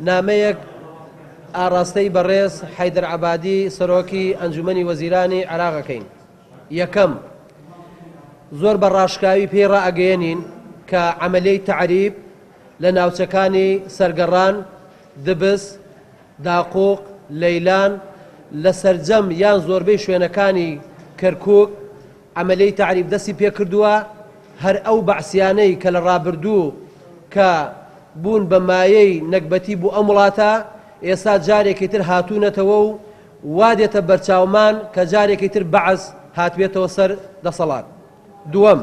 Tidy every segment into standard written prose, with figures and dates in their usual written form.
نامەیەک ئاڕاستەی بەڕێز حەیدەر عەبادی سەرۆکی ئەنجومەنی وەزیرانی عێراقەکەین. یەکەم، زۆر بە ڕاشکاوی پێی ڕائەگەیەنین کە عەمەلەی تەعریب لە ناوچەکانی سەرگەڕان، دبس، داقووق، لەیلان لە سەرجەم یان زۆربەی شوێنەکانی کەرکووک عەمەلەی تەعریب دەستی پێ کردووە. هەر ئەو بەعسیانەی کە لە ڕابردوو کە بوون بە مایەی نەکبەتی بوو ئەم وڵاتە، ئێستا جارێکی تر هاتوونەتەوە و وا دێتە بەرچاومان کە جارێکی تر بەعس هاتوێتەوە سەر دەسەڵات. دووەم،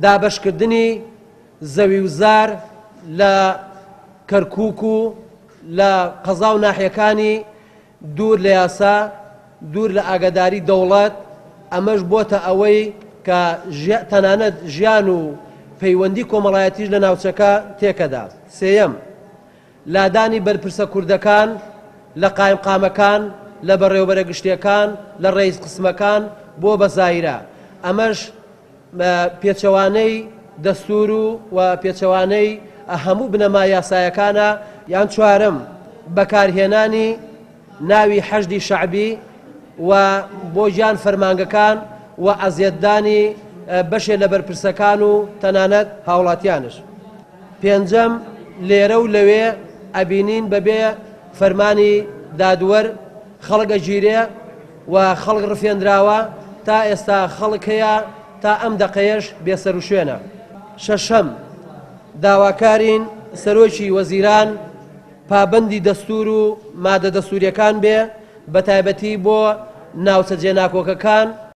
دابەشکردنی زەوی وزار لە کەرکووک و لە قەزا و ناحیەکانی دوور لە یاسا، دوور لە ئاگاداری دەوڵەت، ئەمەش بۆتە ئەوەی کە تەنانەت ژیان و پەیوەندی کۆمەڵایەتیش لە ناوچەکە تێکەدا. سێیەم، لادانی بەرپرسە کوردەکان لە قایمقامەکان، لە بەڕێوەبەرە گشتیەکان، لە ڕئیس قسمەکان بۆ بەزایرە. ئەمەش پێچەوانەی دەستور و پێچەوانەی هەموو بنەما یاسایەکانە. یان چوارەم، بەکارهێنانی ناوی حەشدی شەعبی و بۆ ژیان فەرمانگەکان و ئەزیەتدانی بەشێ لە بەرپرسەکان و تەنانەت هاوڵاتیانش. پێنجەم، لێرە و لەوێ ئەبینین بەبێ فەرمانی دادوەر خەڵک ئەگیرێ و خەڵک ڕفێنراوە. تا ئێستا خەڵک هەیە تا ئەم دەقەیەش بێسەر و شوێنە. شەشەم، داواکارین سەرۆکی وەزیران پابەندی دەستور و مادە دەستوریەکان بێ، بە تایبەتی بۆ ناوچە جێناکۆکەکان